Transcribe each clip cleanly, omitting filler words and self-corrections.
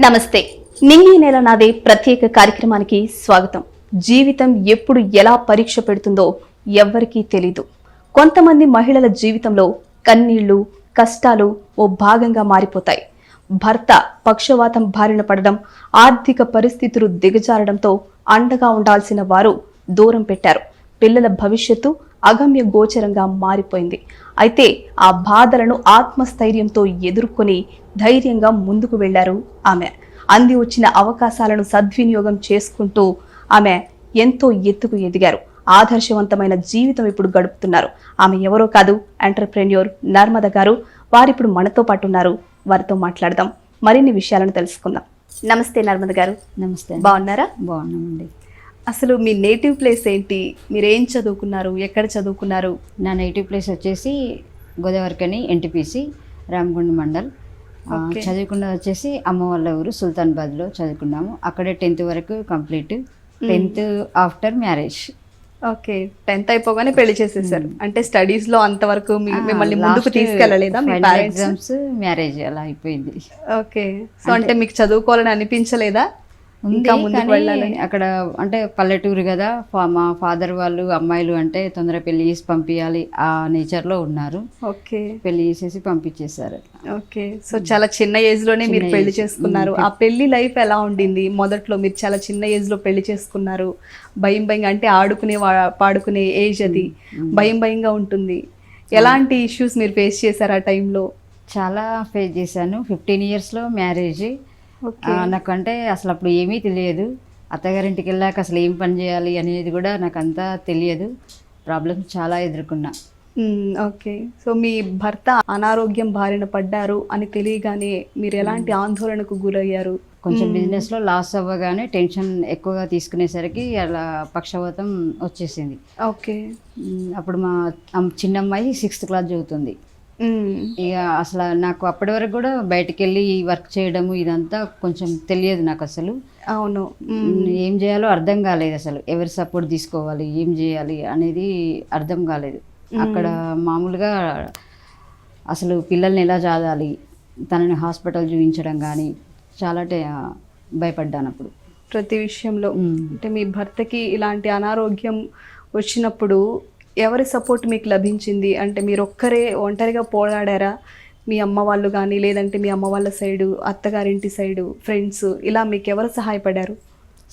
నమస్తే. నింగి నేల నాదే ప్రత్యేక కార్యక్రమానికి స్వాగతం. జీవితం ఎప్పుడు ఎలా పరీక్ష పెడుతుందో ఎవ్వరికీ తెలీదు. కొంతమంది మహిళల జీవితంలో కన్నీళ్లు, కష్టాలు ఓ భాగంగా మారిపోతాయి. భర్త పక్షవాతం బారిన పడడం, ఆర్థిక పరిస్థితులు దిగజారడంతో అండగా ఉండాల్సిన వారు దూరం పెట్టారు. పిల్లల భవిష్యత్తు అగమ్య గోచరంగా మారిపోయింది. అయితే ఆ బాధలను ఆత్మస్థైర్యంతో ఎదుర్కొని ధైర్యంగా ముందుకు వెళ్లారు ఆమె. అంది వచ్చిన అవకాశాలను సద్వినియోగం చేసుకుంటూ ఆమె ఎంతో ఎత్తుకు ఎదిగారు. ఆదర్శవంతమైన జీవితం ఇప్పుడు గడుపుతున్నారు. ఆమె ఎవరో కాదు, ఎంటర్‌ప్రెన్యూర్ నర్మద గారు. వారిప్పుడు మనతో పాటు ఉన్నారు. వారితో మాట్లాడదాం, మరిన్ని విషయాలను తెలుసుకుందాం. నమస్తే నర్మద గారు. నమస్తే. బాగున్నారా? బాగున్నామండి. అసలు మీ నేటివ్ ప్లేస్ ఏంటి? మీరు ఏం చదువుకున్నారు? ఎక్కడ చదువుకున్నారు? నా నేటివ్ ప్లేస్ వచ్చేసి గోదావరికని ఎన్టీపీసీ రామగుండం మండల్. చదువుకున్నది వచ్చేసి అమ్మ వాళ్ళ ఊరు సుల్తానాబాద్లో చదువుకున్నాము. అక్కడే 10th వరకు complete. 10th after marriage. Okay, 10th అయిపోగానే పెళ్లి చేసేసారు. అంటే స్టడీస్ లో అంతవరకు మిమ్మల్ని ముందుకు తీసుకెళ్ళలేదా మీ పేరెంట్స్? ఎగ్జామ్స్, మ్యారేజ్ అలా అయిపోయింది. ఓకే, సో అంటే మీకు చదువుకోవాలని అనిపించలేదా? ఇంకా ముందుకు వెళ్ళాలని. అక్కడ అంటే పల్లెటూరు కదా, మా ఫాదర్ వాళ్ళు అమ్మాయిలు అంటే తొందర పెళ్లి చేసి పంపించాలి ఆ నేచర్లో ఉన్నారు. ఓకే, పెళ్లి చేసేసి పంపించేశారు. ఓకే, సో చాలా చిన్న ఏజ్ లోనే మీరు పెళ్లి చేసుకున్నారు. ఆ పెళ్లి లైఫ్ ఎలా ఉండింది? మొదట్లో మీరు చాలా చిన్న ఏజ్ లో పెళ్లి చేసుకున్నారు. భయం భయం అంటే ఆడుకునే పాడుకునే ఏజ్ అది. భయం భయంగా ఉంటుంది. ఎలాంటి ఇష్యూస్ మీరు ఫేస్ చేశారు ఆ టైంలో? చాలా ఫేస్ చేశాను. 15 yearsలో మ్యారేజ్. నాకంటే అసలు అప్పుడు ఏమీ తెలియదు. అత్తగారింటికి వెళ్ళాక అసలు ఏం పని చేయాలి అనేది కూడా నాకు అంతా తెలియదు. ప్రాబ్లమ్స్ చాలా ఎదుర్కొన్నా. ఓకే, సో మీ భర్త అనారోగ్యం బారిన పడ్డారు అని తెలియగానే మీరు ఎలాంటి ఆందోళనకు గురయ్యారు? కొంచెం బిజినెస్లో లాస్ అవ్వగానే టెన్షన్ ఎక్కువగా తీసుకునేసరికి అలా పక్షవాతం వచ్చేసింది. ఓకే, అప్పుడు మా చిన్నమ్మాయి 6th క్లాస్ చదువుతుంది. ఇక అసలు నాకు అప్పటి వరకు కూడా బయటకు వెళ్ళి వర్క్ చేయడము ఇదంతా కొంచెం తెలియదు నాకు అసలు. అవును, ఏం చేయాలో అర్థం కాలేదు. అసలు ఎవరి సపోర్ట్ తీసుకోవాలి, ఏం చేయాలి అనేది అర్థం కాలేదు. అక్కడ మామూలుగా అసలు పిల్లల్ని ఎలా చదవాలి, తనని హాస్పిటల్ చూపించడం కానీ చాలా భయపడ్డాను అప్పుడు ప్రతి విషయంలో. అంటే మీ భర్తకి ఇలాంటి అనారోగ్యం వచ్చినప్పుడు ఎవరి సపోర్ట్ మీకు లభించింది? అంటే మీరు ఒంటరిగా పోరాడారా? మీ అమ్మ వాళ్ళు కానీ, లేదంటే మీ అమ్మ వాళ్ళ సైడు, అత్తగారింటి సైడు, ఫ్రెండ్స్, ఇలా మీకు ఎవరు సహాయపడారు?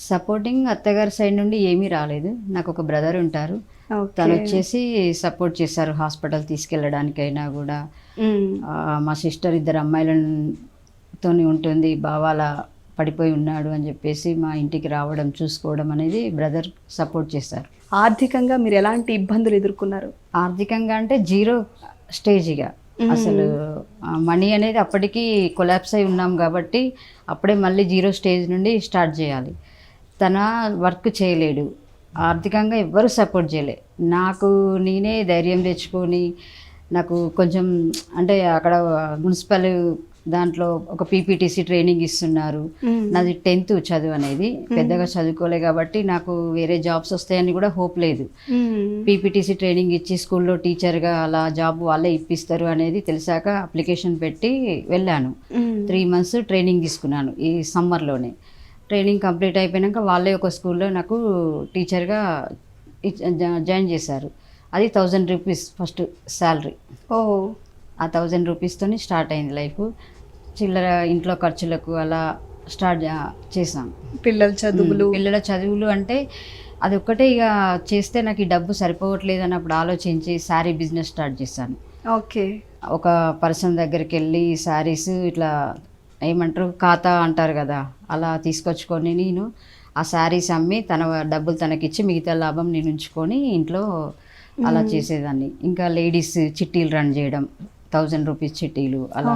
సపోర్టింగ్ అత్తగారి సైడ్ నుండి ఏమీ రాలేదు. నాకు ఒక బ్రదర్ ఉంటారు, తను వచ్చేసి సపోర్ట్ చేశారు హాస్పిటల్ తీసుకెళ్ళడానికైనా కూడా. మా సిస్టర్ 2 అమ్మాయిలతో ఉంటుంది, బావాల పడిపోయి ఉన్నాడు అని చెప్పేసి మా ఇంటికి రావడం చూసుకోవడం అనేది బ్రదర్ సపోర్ట్ చేశారు. ఆర్థికంగా మీరు ఎలాంటి ఇబ్బందులు ఎదుర్కొన్నారు? ఆర్థికంగా అంటే 0 స్టేజ్గా అసలు మనీ అనేది అప్పటికి కొలాప్స్ అయి ఉన్నాం కాబట్టి అప్పుడే మళ్ళీ 0 స్టేజ్ నుండి స్టార్ట్ చేయాలి. తన వర్క్ చేయలేడు, ఆర్థికంగా ఎవ్వరూ సపోర్ట్ చేయలే. నాకు నేనే ధైర్యం తెచ్చుకొని, నాకు కొంచెం అంటే అక్కడ మున్సిపల్ దాంట్లో ఒక పీపీటీసీ ట్రైనింగ్ ఇస్తున్నారు. నాది 10th చదువు అనేది, పెద్దగా చదువుకోలే కాబట్టి నాకు వేరే జాబ్స్ వస్తాయని కూడా హోప్ లేదు. పీపీటీసీ ట్రైనింగ్ ఇచ్చి స్కూల్లో టీచర్గా అలా జాబ్ వాళ్ళే ఇప్పిస్తారు అనేది తెలిసాక అప్లికేషన్ పెట్టి వెళ్ళాను. 3 months ట్రైనింగ్ తీసుకున్నాను ఈ సమ్మర్లోనే. ట్రైనింగ్ కంప్లీట్ అయిపోయాక వాళ్ళే ఒక స్కూల్లో నాకు టీచర్గా జాయిన్ చేశారు. అది 1000 rupees ఫస్ట్ శాలరీ. ఆ 1000 rupeesతో స్టార్ట్ అయింది లైఫ్. చిల్లర ఇంట్లో ఖర్చులకు అలా స్టార్ట్ చేసాం. పిల్లల చదువులు అంటే అది ఒక్కటే ఇక చేస్తే నాకు ఈ డబ్బు సరిపోవట్లేదు అన్నప్పుడు ఆలోచించి శారీ బిజినెస్ స్టార్ట్ చేశాను. ఓకే, ఒక పర్సన్ దగ్గరికి వెళ్ళి శారీస్ ఇట్లా ఏమంటారు ఖాతా అంటారు కదా, అలా తీసుకొచ్చుకొని నేను ఆ శారీస్ అమ్మి తన డబ్బులు తనకిచ్చి మిగతా లాభం నేను ఉంచుకొని ఇంట్లో అలా చేసేదాన్ని. ఇంకా లేడీస్ చిట్టీలు రన్ చేయడం, 1000 rupees చిట్టీలు అలా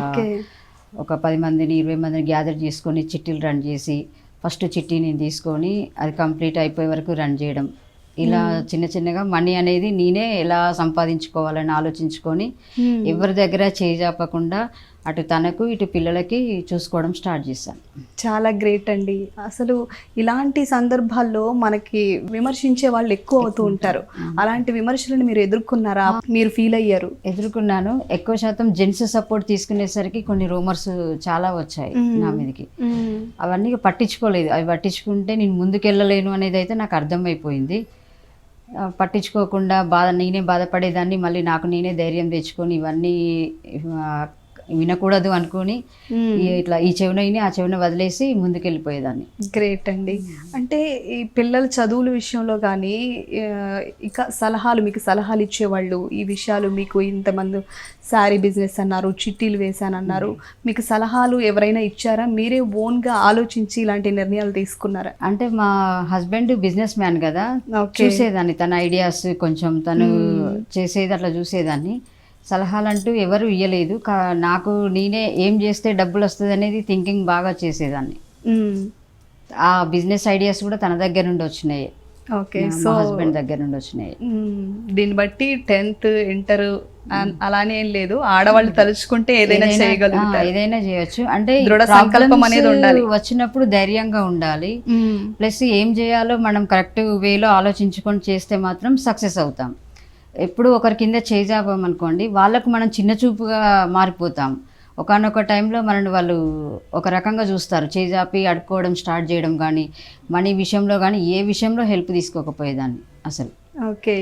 ఒక 10 మందిని 20 మందిని గ్యాదర్ చేసుకొని చిట్టీలు రన్ చేసి ఫస్ట్ చిట్టీ నేను తీసుకొని అది కంప్లీట్ అయిపోయే వరకు రన్ చేయడం. ఇలా చిన్న చిన్నగా మనీ అనేది నేనే ఎలా సంపాదించుకోవాలని ఆలోచించుకొని ఎవరి దగ్గర చేజాపకుండా అటు తనకు ఇటు పిల్లలకి చూసుకోవడం స్టార్ట్ చేశాను. చాలా గ్రేట్ అండి. అసలు ఇలాంటి సందర్భాల్లో మనకి విమర్శించే వాళ్ళు ఎక్కువ అవుతూ ఉంటారు. అలాంటి విమర్శలను మీరు ఎదుర్కొన్నారా? మీరు ఫీల్ అయ్యారు? ఎదుర్కొన్నాను. ఎక్కువ శాతం జెంట్స్ సపోర్ట్ తీసుకునేసరికి కొన్ని రూమర్స్ చాలా వచ్చాయి నా మీదకి. అవన్నీ పట్టించుకోలేదు. అవి పట్టించుకుంటే నేను ముందుకెళ్ళలేను అనేది అయితే నాకు అర్థమైపోయింది. పట్టించుకోకుండా నేనే బాధపడేదాన్ని. మళ్ళీ నాకు నేనే ధైర్యం తెచ్చుకొని ఇవన్నీ వినకూడదు అనుకుని ఇట్లా ఈ చెవిని ఆ చెవిని వదిలేసి ముందుకెళ్ళిపోయేదాన్ని. గ్రేట్ అండి. అంటే ఈ పిల్లల చదువుల విషయంలో కానీ ఇక మీకు సలహాలు ఇచ్చేవాళ్ళు, ఈ విషయాలు మీకు ఇంతమంది శారీ బిజినెస్ అన్నారు, చిట్టీలు వేశానన్నారు, మీకు సలహాలు ఎవరైనా ఇచ్చారా? మీరే ఓన్గా ఆలోచించి ఇలాంటి నిర్ణయాలు తీసుకున్నారా? అంటే మా హస్బెండ్ బిజినెస్ మ్యాన్ కదా, చూసేదాన్ని తన ఐడియాస్, కొంచెం తను చేసేది అట్లా చూసేదాన్ని. సలహాలంటూ ఎవరు ఇయ్యలేదు. నాకు నేనే ఏం చేస్తే డబ్బులు వస్తుంది అనేది థింకింగ్ బాగా చేసేదాన్ని. ఆ బిజినెస్ ఐడియాస్ కూడా తన దగ్గర నుండి వచ్చినాయి. ఓకే, సో హస్బెండ్ దగ్గర నుండి వచ్చినాయి. దీన్ని బట్టి 10th ఇంటర్ అలానే ఏం లేదు, ఆడవాళ్ళు తలుచుకుంటే ఏదైనా చేయగలుగుతారు, ఏదైనా చేయొచ్చు. అంటే దృఢ సంకల్పం అనేది ఉండాలి. వచ్చినప్పుడు ధైర్యంగా ఉండాలి. ప్లస్ ఏం చేయాలో మనం కరెక్ట్ వేలో ఆలోచించుకొని చేస్తే మాత్రం సక్సెస్ అవుతాం. ఎప్పుడు ఒకరి కింద చేజాపామనుకోండి, వాళ్ళకు మనం చిన్న చూపుగా మారిపోతాం. ఒకనొక టైంలో మనల్ని వాళ్ళు ఒక రకంగా చూస్తారు. చేజాపి అడుక్కోవడం స్టార్ట్ చేయడం కానీ, మనీ విషయంలో కానీ ఏ విషయంలో హెల్ప్ తీసుకోకపోయేదాన్ని అసలు. ఓకే,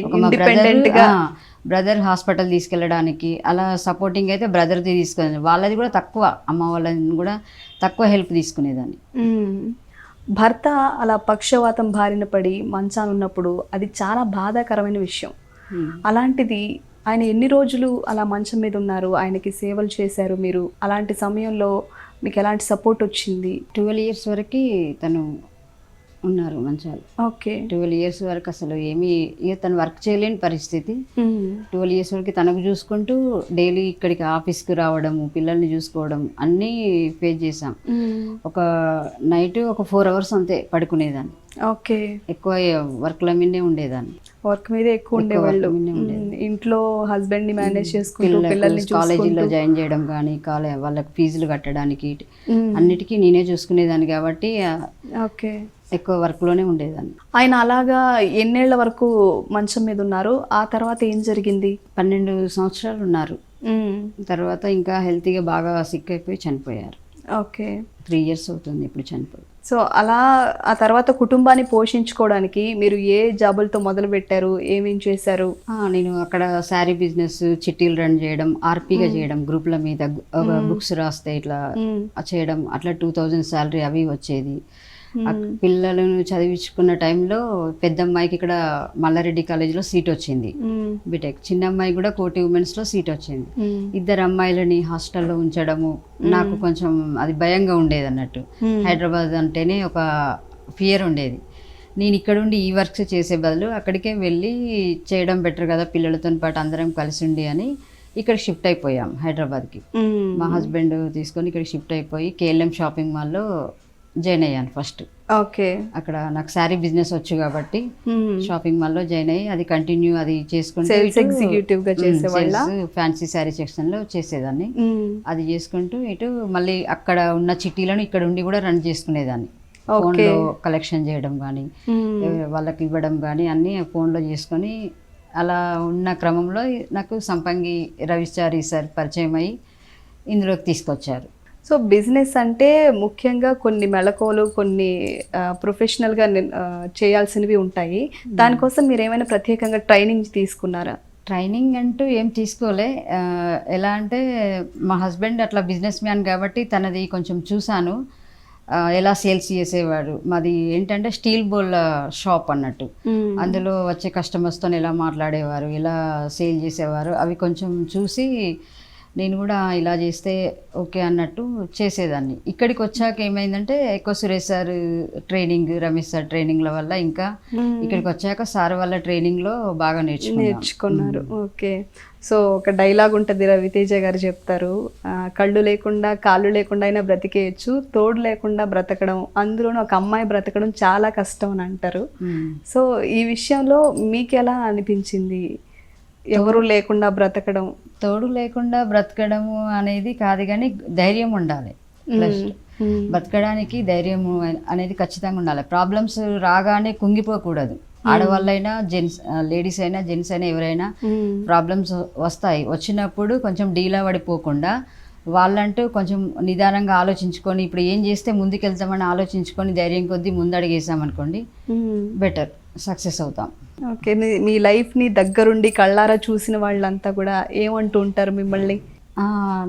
బ్రదర్ హాస్పిటల్ తీసుకెళ్ళడానికి అలా సపోర్టింగ్ అయితే బ్రదర్ది తీసుకునేది. వాళ్ళది కూడా తక్కువ, అమ్మ వాళ్ళని కూడా తక్కువ హెల్ప్ తీసుకునేదాన్ని. భర్త అలా పక్షవాతం బారిన పడి మంచాన ఉన్నప్పుడు అది చాలా బాధాకరమైన విషయం. అలాంటిది ఆయన ఎన్ని రోజులు అలా మంచం మీద ఉన్నారు, ఆయనకి సేవలు చేశారు మీరు? అలాంటి సమయంలో మీకు ఎలాంటి సపోర్ట్ వచ్చింది? 12 years వరకు తను ఉన్నారు మంచాలు. ఓకే, 12 years వరకు అసలు ఏమీ తను వర్క్ చేయలేని పరిస్థితి. 12 years వరకు తనకు చూసుకుంటూ డైలీ ఇక్కడికి ఆఫీస్కి రావడము, పిల్లల్ని చూసుకోవడం అన్నీ ఫేస్ చేసాం. ఒక నైట్ ఒక 4 hours అంతే పడుకునేదాన్ని. ఓకే, ఎక్కువ వర్క్ల మీదే ఉండేదాన్ని. వర్క్ మీదే ఎక్కువ ఉండేవాళ్ళు. ఇంట్లో హస్బెండ్ ని మేనేజ్ చేసుకుంటూ పిల్లల్ని కాలేజీలో జాయిన్ చేయడం కానీ, వాళ్ళకి ఫీజులు కట్టడానికి అన్నిటికీ నేనే చూసుకునేదాన్ని కాబట్టి ఓకే ఎక్కువ వర్క్ లోనే ఉండేదాన్ని. ఆయన అలాగా ఎన్నేళ్ల వరకు మంచం మీద ఉన్నారు? ఆ తర్వాత ఏం జరిగింది? 12 సంవత్సరాలు ఉన్నారు. తర్వాత ఇంకా హెల్తీగా బాగా సిక్ అయిపోయి చనిపోయారు. ఓకే, 3 years అవుతుంది ఇప్పుడు చనిపోయి. సో అలా ఆ తర్వాత కుటుంబాన్ని పోషించుకోవడానికి మీరు ఏ జాబులతో మొదలు పెట్టారు, ఏమేం చేశారు? నేను అక్కడ శారీ బిజినెస్, చిట్టీలు రన్ చేయడం, ఆర్పీగా చేయడం, గ్రూప్ల మీద బుక్స్ రాస్తే ఇట్లా చేయడం, అట్లా 2000 శాలరీ అవి వచ్చేది. పిల్లలను చదివించుకున్న టైంలో పెద్ద అమ్మాయికి ఇక్కడ మల్లారెడ్డి కాలేజీలో సీట్ వచ్చింది బీటెక్, చిన్న అమ్మాయి కూడా కోటి ఉమెన్స్లో సీట్ వచ్చింది. 2 అమ్మాయిలని హాస్టల్లో ఉంచడము నాకు కొంచెం అది భయంగా ఉండేది అన్నట్టు. హైదరాబాద్ అంటేనే ఒక ఫియర్ ఉండేది. నేను ఇక్కడ ఉండి ఈ వర్క్స్ చేసే బదులు అక్కడికే వెళ్ళి చేయడం బెటర్ కదా పిల్లలతో పాటు అందరం కలిసి ఉండి అని ఇక్కడ షిఫ్ట్ అయిపోయాం హైదరాబాద్కి. మా హస్బెండ్ తీసుకొని ఇక్కడ షిఫ్ట్ అయిపోయి KLM షాపింగ్ మాల్లో జాయిన్ అయ్యాను ఫస్ట్. ఓకే, అక్కడ నాకు శారీ బిజినెస్ వచ్చు కాబట్టి షాపింగ్ మాల్లో జాయిన్ అయ్యి అది కంటిన్యూ అది చేసుకుంటూ ఎగ్జిక్యూటివ్ గా చేసేవాళ్ళ, ఫ్యాన్సీ శారీ సెక్షన్ లో చేసేదాన్ని. అది చేసుకుంటూ ఇటు మళ్ళీ అక్కడ ఉన్న చిట్టీలను ఇక్కడ ఉండి కూడా రన్ చేసుకునేదాన్ని. ఫోన్లో కలెక్షన్ చేయడం కానీ, వాళ్ళకి ఇవ్వడం కానీ అన్నీ ఫోన్లో చేసుకొని అలా ఉన్న క్రమంలో నాకు సంపంగి రవిచారి సార్ పరిచయం అయ్యి ఇందులోకి తీసుకొచ్చారు. సో బిజినెస్ అంటే ముఖ్యంగా కొన్ని మెళకువలు, కొన్ని ప్రొఫెషనల్గా చేయాల్సినవి ఉంటాయి. దానికోసం మీరు ఏమైనా ప్రత్యేకంగా ట్రైనింగ్ తీసుకున్నారా? ట్రైనింగ్ అంటూ ఏం తీసుకోలే. ఎలా అంటే మా హస్బెండ్ అట్లా బిజినెస్ మ్యాన్ కాబట్టి తనది కొంచెం చూశాను, ఎలా సేల్స్ చేసేవాడు. మాది ఏంటంటే స్టీల్ బౌల్ షాప్ అన్నట్టు. అందులో వచ్చే కస్టమర్స్తో ఎలా మాట్లాడేవారు, ఎలా సేల్ చేసేవారు, అవి కొంచెం చూసి నేను కూడా ఇలా చేస్తే ఓకే అన్నట్టు చేసేదాన్ని. ఇక్కడికి వచ్చాక ఏమైందంటే ఎక్కువ Suresh sir training, Ramesh sir ట్రైనింగ్ల వల్ల ఇంకా ఇక్కడికి వచ్చాక సార్ వాళ్ళ ట్రైనింగ్లో బాగా నేర్చుకున్నారు. ఓకే, సో ఒక డైలాగ్ ఉంటుంది, రవితేజ గారు చెప్తారు, కళ్ళు లేకుండా కాళ్ళు లేకుండా అయినా బ్రతికేయచ్చు, తోడు లేకుండా బ్రతకడం, అందులోనూ ఒక అమ్మాయి బ్రతకడం చాలా కష్టం అని అంటారు. సో ఈ విషయంలో మీకు ఎలా అనిపించింది? ఎవరు లేకుండా బ్రతకడం. తోడు లేకుండా బ్రతకడము అనేది కాదు, కానీ ధైర్యం ఉండాలి. ప్లస్ బ్రతకడానికి ధైర్యం అనేది ఖచ్చితంగా ఉండాలి. ప్రాబ్లమ్స్ రాగానే కుంగిపోకూడదు. ఆడవాళ్ళైనా లేడీస్ అయినా జెంట్స్ అయినా ఎవరైనా ప్రాబ్లమ్స్ వస్తాయి. వచ్చినప్పుడు కొంచెం డీలా పడిపోకుండా వాళ్ళంటూ కొంచెం నిదానంగా ఆలోచించుకొని ఇప్పుడు ఏం చేస్తే ముందుకెళ్తామని ఆలోచించుకొని ధైర్యం కొద్దీ ముందడిగేసామనుకోండి బెటర్, సక్సెస్ అవుతాం. ఓకే, మీ లైఫ్ని దగ్గరుండి కళ్ళారా చూసిన వాళ్ళంతా కూడా ఏమంటూ ఉంటారు మిమ్మల్ని?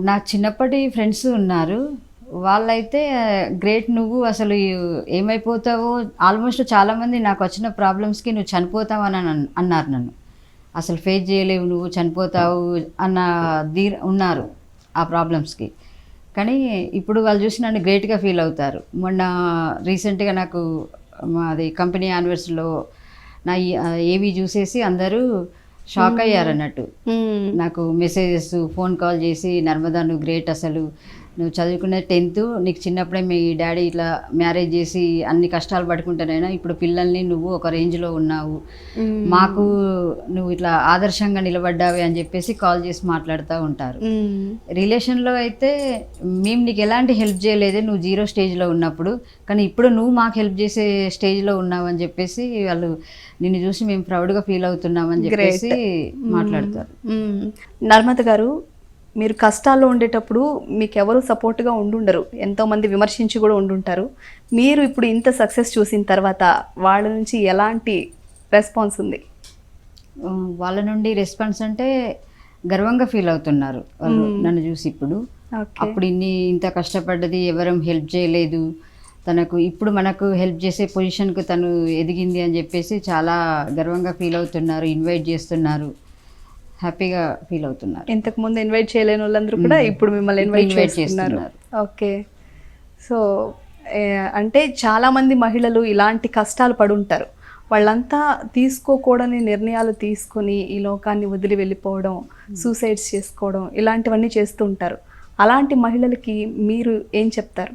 నా చిన్నప్పటి ఫ్రెండ్స్ ఉన్నారు, వాళ్ళైతే గ్రేట్, నువ్వు అసలు ఏమైపోతావో, ఆల్మోస్ట్ చాలామంది నాకు వచ్చిన ప్రాబ్లమ్స్కి నువ్వు చనిపోతావు అని అన్నారు నన్ను. అసలు ఫేస్ చేయలేవు, నువ్వు చనిపోతావు అన్న ఉన్నారు ఆ ప్రాబ్లమ్స్కి. కానీ ఇప్పుడు వాళ్ళు చూసి నన్ను గ్రేట్గా ఫీల్ అవుతారు. మొన్న రీసెంట్గా నాకు మాది కంపెనీ యానివర్సరీలో నా ఏవి చూసేసి అందరూ షాక్ అయ్యారు అన్నట్టు. నాకు మెసేజెస్, ఫోన్ కాల్ చేసి నర్మదా నువ్వు గ్రేట్, అసలు నువ్వు చదువుకున్న 10th, నీకు చిన్నప్పుడే మీ డాడీ ఇట్లా మ్యారేజ్ చేసి అన్ని కష్టాలు పడుకుంటానైనా ఇప్పుడు పిల్లల్ని నువ్వు ఒక రేంజ్లో ఉన్నావు, మాకు నువ్వు ఇట్లా ఆదర్శంగా నిలబడ్డావి అని చెప్పేసి కాల్ చేసి మాట్లాడుతూ ఉంటారు. రిలేషన్లో అయితే మేము నీకు ఎలాంటి హెల్ప్ చేయలేదే, నువ్వు 0 స్టేజ్లో ఉన్నప్పుడు, కానీ ఇప్పుడు నువ్వు మాకు హెల్ప్ చేసే స్టేజ్లో ఉన్నావు అని చెప్పేసి వాళ్ళు నిన్ను చూసి మేము ప్రౌడ్గా ఫీల్ అవుతున్నామని చెప్పేసి మాట్లాడతారు. నర్మద గారు, మీరు కష్టాల్లో ఉండేటప్పుడు మీకు ఎవరు సపోర్ట్గా ఉండుండరు, ఎంతోమంది విమర్శించి కూడా ఉండుంటారు. మీరు ఇప్పుడు ఇంత సక్సెస్ చూసిన తర్వాత వాళ్ళ నుంచి ఎలాంటి రెస్పాన్స్ ఉంది? వాళ్ళ నుండి రెస్పాన్స్ అంటే గర్వంగా ఫీల్ అవుతున్నారు వాళ్ళు నన్ను చూసి. ఇప్పుడు అప్పుడు ఇంత కష్టపడ్డది ఎవరం హెల్ప్ చేయలేదు తనకు, ఇప్పుడు మనకు హెల్ప్ చేసే పొజిషన్కు తను ఎదిగింది అని చెప్పేసి చాలా గర్వంగా ఫీల్ అవుతున్నారు, ఇన్వైట్ చేస్తున్నారు, హ్యాపీగా ఫీల్ అవుతున్నారు. ఇంతకు ముందు ఇన్వైట్ చేయలేని వాళ్ళందరూ కూడా ఇప్పుడు మిమ్మల్ని ఇన్వైట్ చేస్తున్నారు. ఓకే, సో అంటే చాలామంది మహిళలు ఇలాంటి కష్టాలు పడుంటారు, వాళ్ళంతా తీసుకోకూడని నిర్ణయాలు తీసుకొని ఈ లోకాన్ని వదిలి వెళ్ళిపోవడం, సూసైడ్స్ చేసుకోవడం, ఇలాంటివన్నీ చేస్తూ ఉంటారు. అలాంటి మహిళలకి మీరు ఏం చెప్తారు?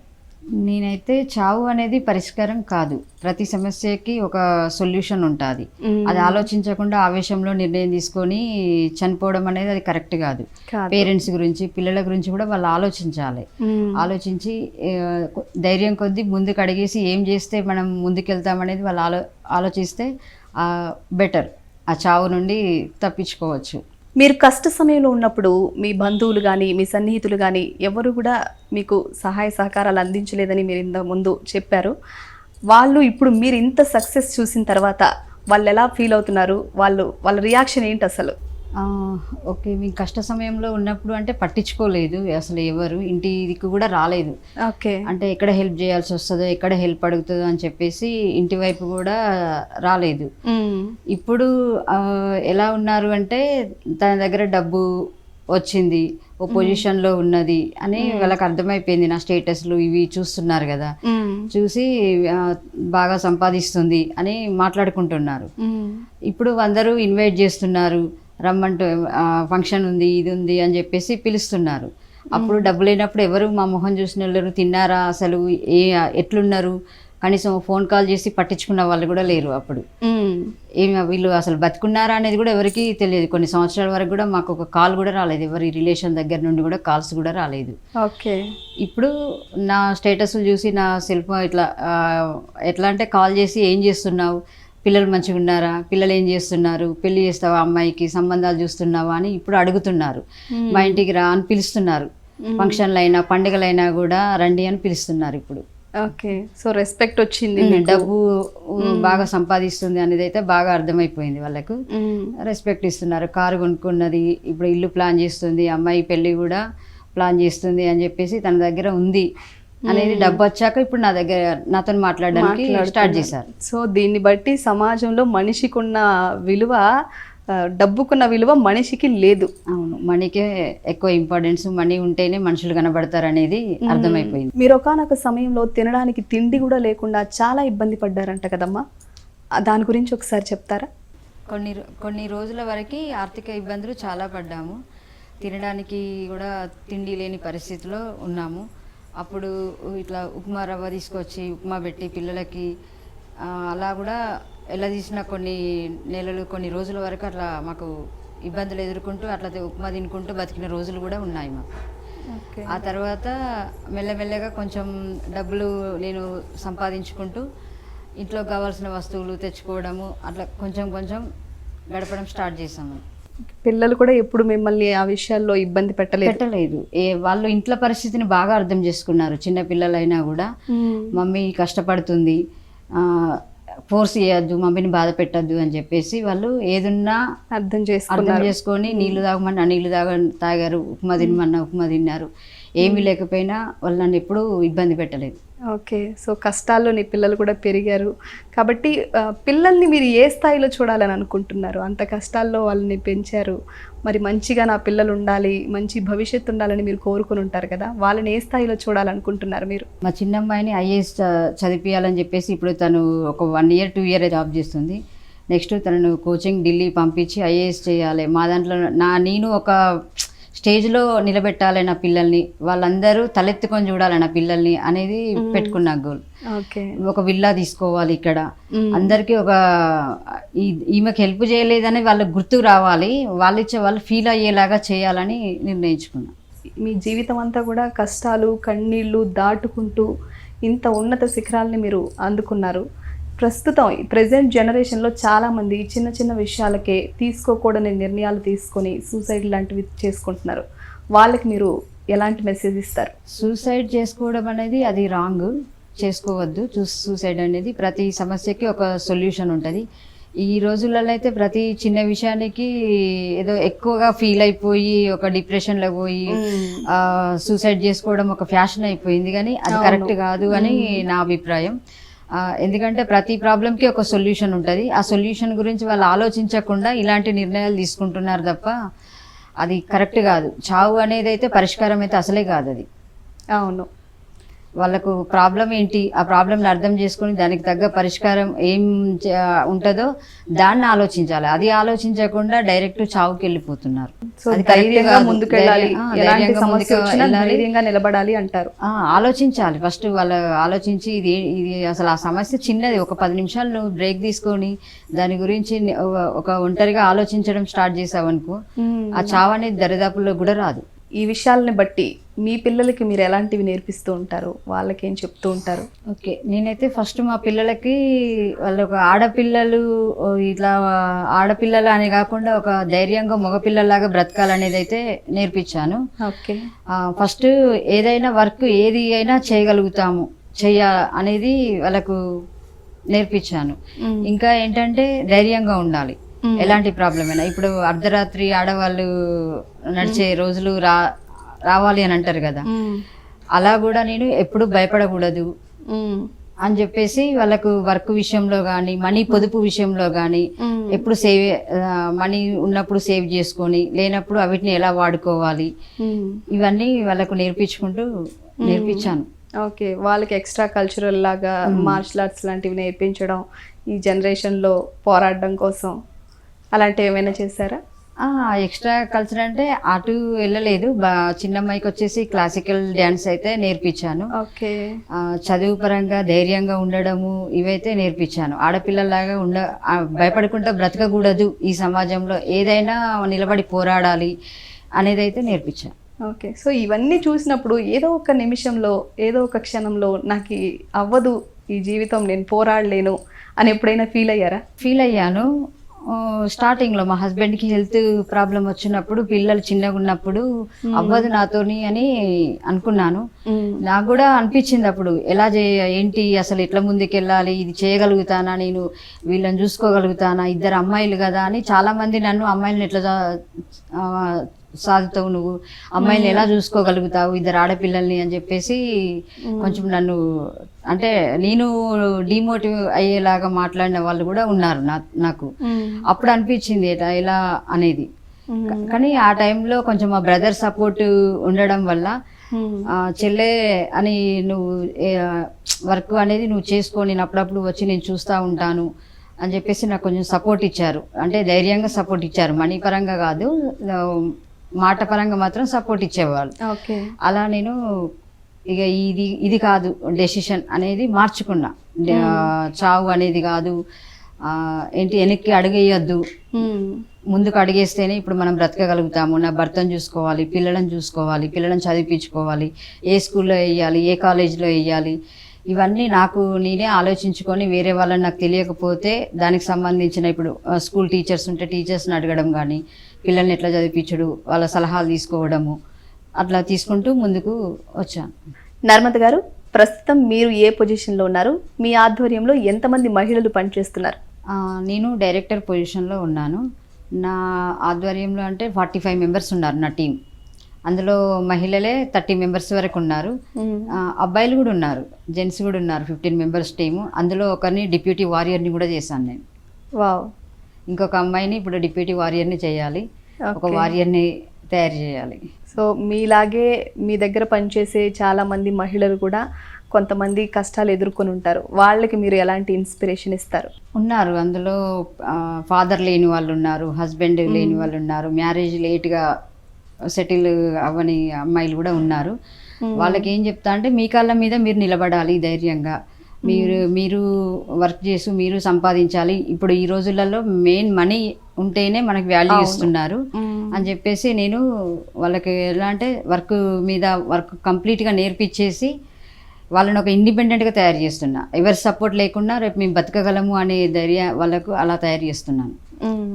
నేనైతే చావు అనేది పరిష్కారం కాదు, ప్రతి సమస్యకి ఒక సొల్యూషన్ ఉంటుంది. అది ఆలోచించకుండా ఆవేశంలో నిర్ణయం తీసుకొని చనిపోవడం అనేది అది కరెక్ట్ కాదు. పేరెంట్స్ గురించి, పిల్లల గురించి కూడా వాళ్ళు ఆలోచించాలి. ఆలోచించి ధైర్యం కొద్దీ ముందుకు అడిగేసి ఏం చేస్తే మనం ముందుకెళ్తామనేది వాళ్ళు ఆలోచిస్తే బెటర్, ఆ చావు నుండి తప్పించుకోవచ్చు. మీరు కష్ట సమయంలో ఉన్నప్పుడు మీ బంధువులు కానీ మీ సన్నిహితులు కానీ ఎవరు కూడా మీకు సహాయ సహకారాలు అందించలేదని మీరు ఇంత ముందు చెప్పారు. వాళ్ళు ఇప్పుడు మీరు ఇంత సక్సెస్ చూసిన తర్వాత వాళ్ళు ఎలా ఫీల్ అవుతున్నారు, వాళ్ళ రియాక్షన్ ఏంటి అసలు? ఓకే, మీ కష్ట సమయంలో ఉన్నప్పుడు అంటే పట్టించుకోలేదు అసలు, ఎవరు ఇంటికి కూడా రాలేదు. ఓకే, అంటే ఎక్కడ హెల్ప్ చేయాల్సి వస్తుందో, ఎక్కడ హెల్ప్ అడుగుతుందో అని చెప్పేసి ఇంటి వైపు కూడా రాలేదు. ఇప్పుడు ఎలా ఉన్నారు అంటే తన దగ్గర డబ్బు వచ్చింది, ఓ పొజిషన్లో ఉన్నది అని వాళ్ళకి అర్థమైపోయింది. నా స్టేటస్లు ఇవి చూస్తున్నారు కదా, చూసి బాగా సంపాదిస్తుంది అని మాట్లాడుకుంటున్నారు. ఇప్పుడు అందరూ ఇన్వైట్ చేస్తున్నారు, రమ్మంటూ ఫంక్షన్ ఉంది, ఇది ఉంది అని చెప్పేసి పిలుస్తున్నారు. అప్పుడు డబ్బు లేనప్పుడు ఎవరు మా మొహం చూసిన వాళ్ళు తిన్నారా, అసలు ఎట్లున్నారు, కనీసం ఫోన్ కాల్ చేసి పట్టించుకున్న వాళ్ళు కూడా లేరు. అప్పుడు వీళ్ళు అసలు బతుకున్నారా అనేది కూడా ఎవరికి తెలియదు. కొన్ని సంవత్సరాల వరకు కూడా మాకు ఒక కాల్ కూడా రాలేదు, ఎవరి రిలేషన్ దగ్గర నుండి కూడా కాల్స్ కూడా రాలేదు. ఓకే, ఇప్పుడు నా స్టేటస్లు చూసి నా సెల్ ఫోన్ ఎట్లా అంటే కాల్ చేసి ఏం చేస్తున్నావు, పిల్లలు మంచిగా ఉన్నారా, పిల్లలు ఏం చేస్తున్నారు, పెళ్లి చేస్తావా, అమ్మాయికి సంబంధాలు చూస్తున్నావా అని ఇప్పుడు అడుగుతున్నారు. మా ఇంటికి రా అని పిలుస్తున్నారు, ఫంక్షన్లైనా పండుగలైనా కూడా రండి అని పిలుస్తున్నారు ఇప్పుడు. ఓకే, సో రెస్పెక్ట్ వచ్చింది, డబ్బు బాగా సంపాదిస్తుంది అనేది అయితే బాగా అర్థమైపోయింది వాళ్ళకు, రెస్పెక్ట్ ఇస్తున్నారు. కారు కొనుక్కున్నది, ఇప్పుడు ఇల్లు ప్లాన్ చేస్తుంది, అమ్మాయి పెళ్లి కూడా ప్లాన్ చేస్తుంది అని చెప్పేసి తన దగ్గర ఉంది అనేది డబ్బు వచ్చాక ఇప్పుడు నా దగ్గర నాతో మాట్లాడడానికి స్టార్ట్ చేశారు. సో దీన్ని బట్టి సమాజంలో మనిషికి ఉన్న విలువ, డబ్బుకున్న విలువ మనిషికి లేదు. అవును, మనీకే ఎక్కువ ఇంపార్టెన్స్, మనీ ఉంటేనే మనుషులు కనబడతారు అనేది అర్థమైపోయింది. మీరు ఒకనొక సమయంలో తినడానికి తిండి కూడా లేకుండా చాలా ఇబ్బంది పడ్డారంట కదమ్మా, దాని గురించి ఒకసారి చెప్తారా? కొన్ని రోజుల వరకు ఆర్థిక ఇబ్బందులు చాలా పడ్డాము, తినడానికి కూడా తిండి లేని పరిస్థితిలో ఉన్నాము. అప్పుడు ఇట్లా ఉప్మా రవ్వ తీసుకొచ్చి ఉప్మా పెట్టి పిల్లలకి అలా కూడా ఎలా తీసిన కొన్ని నెలలు, కొన్ని రోజుల వరకు అట్లా మాకు ఇబ్బందులు ఎదుర్కొంటూ అట్లా ఉప్మా తినుకుంటూ బతికిన రోజులు కూడా ఉన్నాయి మాకు. ఓకే. ఆ తర్వాత మెల్లమెల్లగా కొంచెం డబ్బులు నేను సంపాదించుకుంటూ ఇంట్లో కావాల్సిన వస్తువులు తెచ్చుకోవడము అట్లా కొంచెం కొంచెం గడపడం స్టార్ట్ చేసాము. పిల్లలు కూడా ఎప్పుడు మిమ్మల్ని ఆ విషయాల్లో ఇబ్బంది పెట్టలేదు. వాళ్ళు ఇంట్లో పరిస్థితిని బాగా అర్థం చేసుకున్నారు. చిన్న పిల్లలైనా కూడా మమ్మీ కష్టపడుతుంది, ఫోర్స్ చేయొద్దు, మమ్మీని బాధ పెట్టద్దు అని చెప్పేసి వాళ్ళు ఏదున్నా అర్థం చేసుకొని నీళ్లు తాగమన్నా నీళ్లు తాగారు, ఉప్మా తినమన్నా ఉప్మా తిన్నారు. ఏమీ లేకపోయినా వాళ్ళు నన్ను ఎప్పుడూ ఇబ్బంది పెట్టలేదు. ఓకే. సో కష్టాల్లో నీ పిల్లలు కూడా పెరిగారు కాబట్టి పిల్లల్ని మీరు ఏ స్థాయిలో చూడాలని అనుకుంటున్నారు? అంత కష్టాల్లో వాళ్ళని పెంచారు, మరి మంచిగా నా పిల్లలు ఉండాలి, మంచి భవిష్యత్తు ఉండాలని మీరు కోరుకుని ఉంటారు కదా, వాళ్ళని ఏ స్థాయిలో చూడాలనుకుంటున్నారు మీరు? మా చిన్న అమ్మాయిని ఐఏఎస్ చదివించాలని చెప్పేసి ఇప్పుడు తను ఒక 1 year 2 year జాబ్ చేస్తుంది. నెక్స్ట్ తనను కోచింగ్ ఢిల్లీ పంపించి ఐఏఎస్ చేయాలి. మా దాంట్లో నేను ఒక స్టేజ్లో నిలబెట్టాలి నా పిల్లల్ని, వాళ్ళందరూ తలెత్తుకొని చూడాలి నా పిల్లల్ని అనేది పెట్టుకున్నా గోల్. ఓకే. ఒక విల్లా తీసుకోవాలి ఇక్కడ, అందరికీ ఒక ఈమెకు హెల్ప్ చేయలేదని వాళ్ళకి గుర్తుకు రావాలి, వాళ్ళు ఫీల్ అయ్యేలాగా చేయాలని నిర్ణయించుకున్నా. మీ జీవితం అంతా కూడా కష్టాలు కన్నీళ్ళు దాటుకుంటూ ఇంత ఉన్నత శిఖరాల్ని మీరు అందుకున్నారు. ప్రస్తుతం ప్రెజెంట్ జనరేషన్లో చాలామంది చిన్న చిన్న విషయాలకే తీసుకోకూడని నిర్ణయాలు తీసుకొని సూసైడ్ లాంటివి చేసుకుంటున్నారు. వాళ్ళకి మీరు ఎలాంటి మెసేజ్ ఇస్తారు? సూసైడ్ చేసుకోవడం అనేది అది రాంగ్, చేసుకోవద్దు. సూసైడ్ అనేది ప్రతి సమస్యకి ఒక సొల్యూషన్ ఉంటుంది. ఈ రోజులలో అయితే ప్రతి చిన్న విషయానికి ఏదో ఎక్కువగా ఫీల్ అయిపోయి ఒక డిప్రెషన్లో పోయి సూసైడ్ చేసుకోవడం ఒక ఫ్యాషన్ అయిపోయింది, కానీ అది కరెక్ట్ కాదు అని నా అభిప్రాయం. ఎందుకంటే ప్రతి ప్రాబ్లంకి ఒక సొల్యూషన్ ఉంటుంది. ఆ సొల్యూషన్ గురించి వాళ్ళు ఆలోచించకుండా ఇలాంటి నిర్ణయాలు తీసుకుంటున్నారు తప్ప అది కరెక్ట్ కాదు. చావు అనేది అయితే పరిష్కారం అయితే అసలే కాదు అది. అవును. వాళ్ళకు ప్రాబ్లం ఏంటి, ఆ ప్రాబ్లంని అర్థం చేసుకొని దానికి తగ్గ పరిష్కారం ఏం ఉంటుందో దాన్ని ఆలోచించాలి. అది ఆలోచించకుండా డైరెక్ట్ చావుకి వెళ్ళిపోతున్నారు. నిలబడాలి అంటారు. ఆలోచించాలి ఫస్ట్. వాళ్ళు ఆలోచించి ఇది అసలు ఆ సమస్య చిన్నది, ఒక 10 నిమిషాలు నువ్వు బ్రేక్ తీసుకొని దాని గురించి ఒక ఒంటరిగా ఆలోచించడం స్టార్ట్ చేసావనుకో ఆ చావు అనేది దరిదాపుల్లో కూడా రాదు. ఈ విషయాలని బట్టి మీ పిల్లలకి మీరు ఎలాంటివి నేర్పిస్తూ ఉంటారు, వాళ్ళకి ఏం చెప్తూ ఉంటారు? ఓకే, నేనైతే ఫస్ట్ మా పిల్లలకి వాళ్ళు ఒక ఆడపిల్లలు ఇట్లా ఆడపిల్లలు అని కాకుండా ఒక ధైర్యంగా మగపిల్లలాగా బ్రతకాలనేది అయితే నేర్పించాను. ఓకే. ఫస్ట్ ఏదైనా వర్క్ ఏది అయినా చేయగలుగుతాము అనేది వాళ్ళకు నేర్పించాను. ఇంకా ఏంటంటే ధైర్యంగా ఉండాలి, ఎలాంటి ప్రాబ్లం అయినా. ఇప్పుడు అర్ధరాత్రి ఆడవాళ్ళు నడిచే రోజులు రావాలి అని అంటారు కదా, అలా కూడా నేను ఎప్పుడు భయపడకూడదు అని చెప్పేసి వాళ్ళకు వర్క్ విషయంలో కానీ మనీ పొదుపు విషయంలో కానీ ఎప్పుడు మనీ ఉన్నప్పుడు సేవ్ చేసుకొని లేనప్పుడు వీటిని ఎలా వాడుకోవాలి ఇవన్నీ వాళ్ళకు నేర్పించాను. ఓకే. వాళ్ళకి ఎక్స్ట్రా కల్చరల్ లాగా మార్షల్ ఆర్ట్స్ లాంటివి నేర్పించడం, ఈ జనరేషన్లో పోరాడడం కోసం అలాంటివి ఏమైనా చేశారా? ఎక్స్ట్రా కల్చర్ అంటే అటు వెళ్ళలేదు. చిన్నమ్మాయికి వచ్చేసి క్లాసికల్ డ్యాన్స్ అయితే నేర్పించాను. ఓకే. చదువు పరంగా ధైర్యంగా ఉండడము ఇవైతే నేర్పించాను. ఆడపిల్లలాగా భయపడకుండా బ్రతకకూడదు, ఈ సమాజంలో ఏదైనా నిలబడి పోరాడాలి అనేది అయితే నేర్పించాను. ఓకే. సో ఇవన్నీ చూసినప్పుడు ఏదో ఒక నిమిషంలో ఏదో ఒక క్షణంలో నాకు అవ్వదు ఈ జీవితం, నేను పోరాడలేను అని ఎప్పుడైనా ఫీల్ అయ్యారా? ఫీల్ అయ్యాను. స్టార్టింగ్లో మా హస్బెండ్కి హెల్త్ ప్రాబ్లం వచ్చినప్పుడు, పిల్లలు చిన్నగా ఉన్నప్పుడు అవ్వదు నాతోని అని అనుకున్నాను. నాకు కూడా అనిపించింది అప్పుడు, ఏంటి అసలు ఎట్లా ముందుకెళ్ళాలి, ఇది చేయగలుగుతానా, నేను వీళ్ళని చూసుకోగలుగుతానా, 2 అమ్మాయిలు కదా అని చాలా మంది నన్ను అమ్మాయిలను ఎట్లా సాధుతావు, నువ్వు అమ్మాయిని ఎలా చూసుకోగలుగుతావు, 2 ఆడపిల్లల్ని అని చెప్పేసి కొంచెం నన్ను అంటే నేను డిమోటివ్ అయ్యేలాగా మాట్లాడిన వాళ్ళు కూడా ఉన్నారు నాకు. అప్పుడు అనిపించింది ఎలా అనేది. కానీ ఆ టైంలో కొంచెం మా బ్రదర్ సపోర్ట్ ఉండడం వల్ల చెల్లె అని నువ్వు వర్క్ అనేది నువ్వు చేసుకో, నేను అప్పుడప్పుడు వచ్చి నేను చూస్తూ ఉంటాను అని చెప్పేసి నాకు కొంచెం సపోర్ట్ ఇచ్చారు. అంటే ధైర్యంగా సపోర్ట్ ఇచ్చారు, మనీ పరంగా కాదు, మాట పరంగా మాత్రం సపోర్ట్ ఇచ్చేవాళ్ళు. అలా నేను ఇక ఇది కాదు డెసిషన్ అనేది మార్చుకున్నా. చావు అనేది కాదు, ఏంటి వెనక్కి అడుగేయద్దు, ముందుకు అడిగేస్తేనే ఇప్పుడు మనం బ్రతకగలుగుతాము. నా భర్తను చూసుకోవాలి, పిల్లలను చూసుకోవాలి, పిల్లలను చదివించుకోవాలి, ఏ స్కూల్లో వేయాలి, ఏ కాలేజీలో వేయాలి, ఇవన్నీ నాకు నేనే ఆలోచించుకొని వేరే వాళ్ళని నాకు తెలియకపోతే దానికి సంబంధించిన ఇప్పుడు స్కూల్ టీచర్స్ ఉంటే టీచర్స్ని అడగడం కానీ, పిల్లల్ని ఎట్లా చదివించడు వాళ్ళ సలహాలు తీసుకోవడము, అట్లా తీసుకుంటూ ముందుకు వచ్చాను. నర్మద గారు, ప్రస్తుతం మీరు ఏ పొజిషన్లో ఉన్నారు? మీ ఆధ్వర్యంలో ఎంతమంది మహిళలు పనిచేస్తున్నారు? నేను డైరెక్టర్ పొజిషన్లో ఉన్నాను. నా ఆధ్వర్యంలో అంటే 45 మెంబర్స్ ఉన్నారు నా టీం. అందులో మహిళలే 30 మెంబర్స్ వరకు ఉన్నారు. అబ్బాయిలు కూడా ఉన్నారు, జెంట్స్ కూడా ఉన్నారు. 15 మెంబర్స్ టీము. అందులో ఒకరిని డిప్యూటీ వారియర్ని కూడా చేశాను నేను. వావ్. ఇంకొక అమ్మాయిని ఇప్పుడు డిప్యూటీ వారియర్ని చేయాలి, ఒక వారియర్ని తయారు చేయాలి. సో మీలాగే మీ దగ్గర పనిచేసే చాలా మంది మహిళలు కూడా కొంతమంది కష్టాలు ఎదుర్కొని ఉంటారు. వాళ్ళకి మీరు ఎలాంటి ఇన్స్పిరేషన్ ఇస్తారు? ఉన్నారు, అందులో ఫాదర్ లేని వాళ్ళు ఉన్నారు, హస్బెండ్ లేని వాళ్ళు ఉన్నారు, మ్యారేజ్ లేట్గా సెటిల్ అవ్వని అమ్మాయిలు కూడా ఉన్నారు. వాళ్ళకి ఏం చెప్తా అంటే మీ కాళ్ళ మీద మీరు నిలబడాలి ధైర్యంగా, మీరు వర్క్ చేసి మీరు సంపాదించాలి. ఇప్పుడు ఈ రోజులలో మెయిన్ మనీ ఉంటేనే మనకు వాల్యూ ఇస్తున్నారు అని చెప్పేసి నేను వాళ్ళకి ఎలా అంటే వర్క్ కంప్లీట్గా నేర్పించేసి వాళ్ళని ఒక ఇండిపెండెంట్గా తయారు చేస్తున్నా. ఎవరి సపోర్ట్ లేకుండా రేపు మేము బతకగలము అనే ధైర్యం వాళ్ళకు అలా తయారు చేస్తున్నాను.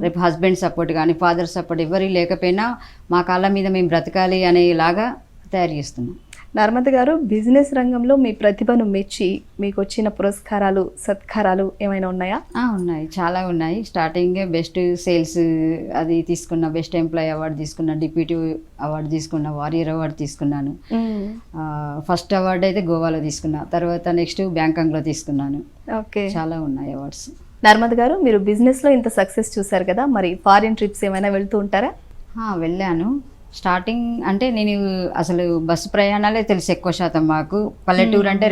రేపు హస్బెండ్ సపోర్ట్ కానీ ఫాదర్ సపోర్ట్ ఎవరి లేకపోయినా మా కాళ్ళ మీద మేము బ్రతకాలి అనేలాగా తయారు చేస్తున్నాం. నర్మద గారు, బిజినెస్ రంగంలో మీ ప్రతిభను మెచ్చి మీకు వచ్చిన పురస్కారాలు, సత్కారాలు ఏమైనా ఉన్నాయా? ఉన్నాయి, చాలా ఉన్నాయి. స్టార్టింగ్ బెస్ట్ సేల్స్ అది తీసుకున్న, బెస్ట్ ఎంప్లాయీ అవార్డు తీసుకున్న, డిప్యూటీ అవార్డు తీసుకున్న, వారియర్ అవార్డు తీసుకున్నాను. ఫస్ట్ అవార్డు అయితే గోవాలో తీసుకున్నా, తర్వాత నెక్స్ట్ బ్యాంకాక్లో తీసుకున్నాను. ఓకే, చాలా ఉన్నాయి అవార్డ్స్. నర్మద గారు, మీరు బిజినెస్లో ఇంత సక్సెస్ చూసారు కదా, మరి ఫారిన్ ట్రిప్స్ ఏమైనా వెళ్తూ ఉంటారా? వెళ్ళాను. స్టార్టింగ్ అంటే నేను అసలు బస్సు ప్రయాణాలే తెలుసు ఎక్కువ శాతం మాకు. పల్లెటూరు అంటే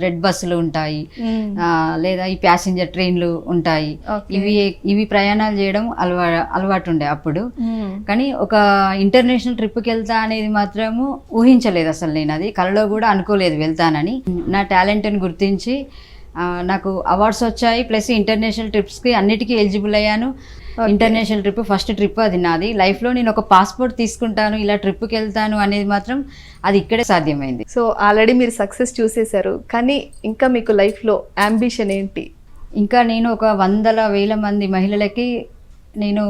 రెడ్ బస్సులు ఉంటాయి, లేదా ఈ ప్యాసింజర్ ట్రైన్లు ఉంటాయి. ఇవి ప్రయాణాలు చేయడం అలవాటు ఉండే అప్పుడు. కానీ ఒక ఇంటర్నేషనల్ ట్రిప్కి వెళ్తా అనేది మాత్రము ఊహించలేదు అసలు. నేను అది కలలో కూడా అనుకోలేదు వెళ్తానని. నా టాలెంట్ని గుర్తించి నాకు అవార్డ్స్ వచ్చాయి, ప్లస్ ఇంటర్నేషనల్ ట్రిప్స్కి అన్నిటికీ ఎలిజిబుల్ అయ్యాను. ఇంటర్నేషనల్ ట్రిప్ ఫస్ట్ ట్రిప్ అది నాది. లైఫ్లో నేను ఒక పాస్పోర్ట్ తీసుకుంటాను, ఇలా ట్రిప్కి వెళ్తాను అనేది మాత్రం అది ఇక్కడే సాధ్యమైంది. సో ఆల్రెడీ మీరు సక్సెస్ చూసేశారు, కానీ ఇంకా మీకు లైఫ్లో అంబిషన్ ఏంటి? ఇంకా నేను ఒక 100,000 మంది మహిళలకి నేను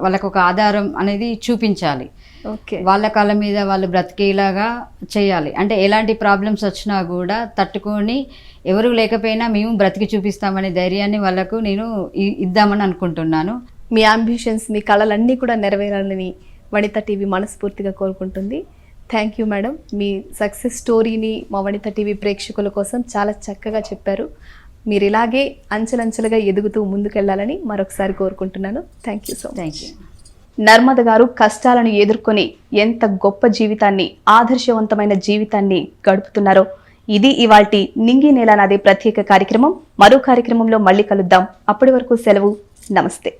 వాళ్ళకు ఒక ఆధారం అనేది చూపించాలి. ఓకే, వాళ్ళ కాళ్ళ మీద వాళ్ళు బ్రతికేలాగా చేయాలి. అంటే ఎలాంటి ప్రాబ్లమ్స్ వచ్చినా కూడా తట్టుకొని ఎవరు లేకపోయినా మేము బ్రతికి చూపిస్తామనే ధైర్యాన్ని వాళ్ళకు నేను ఇద్దామని అనుకుంటున్నాను. మీ అంబిషన్స్, మీ కళలన్నీ కూడా నెరవేరాలని వనిత టీవీ మనస్ఫూర్తిగా కోరుకుంటుంది. Thank you madam. Me success స్టోరీని మా వనిత టీవీ ప్రేక్షకుల కోసం చాలా చక్కగా చెప్పారు. మీరు ఇలాగే అంచెలంచెలుగా ఎదుగుతూ ముందుకెళ్లాలని మరొకసారి కోరుకుంటున్నాను. Thank you so much. Thank you. Narmada గారు కష్టాలను ఎదుర్కొని ఎంత గొప్ప జీవితాన్ని, ఆదర్శవంతమైన జీవితాన్ని గడుపుతున్నారో. ఇది ఇవాల్టి నింగి నేల నాదే ప్రత్యేక కార్యక్రమం. మరో కార్యక్రమంలో మళ్ళీ కలుద్దాం. అప్పటి వరకు సెలవు. నమస్తే.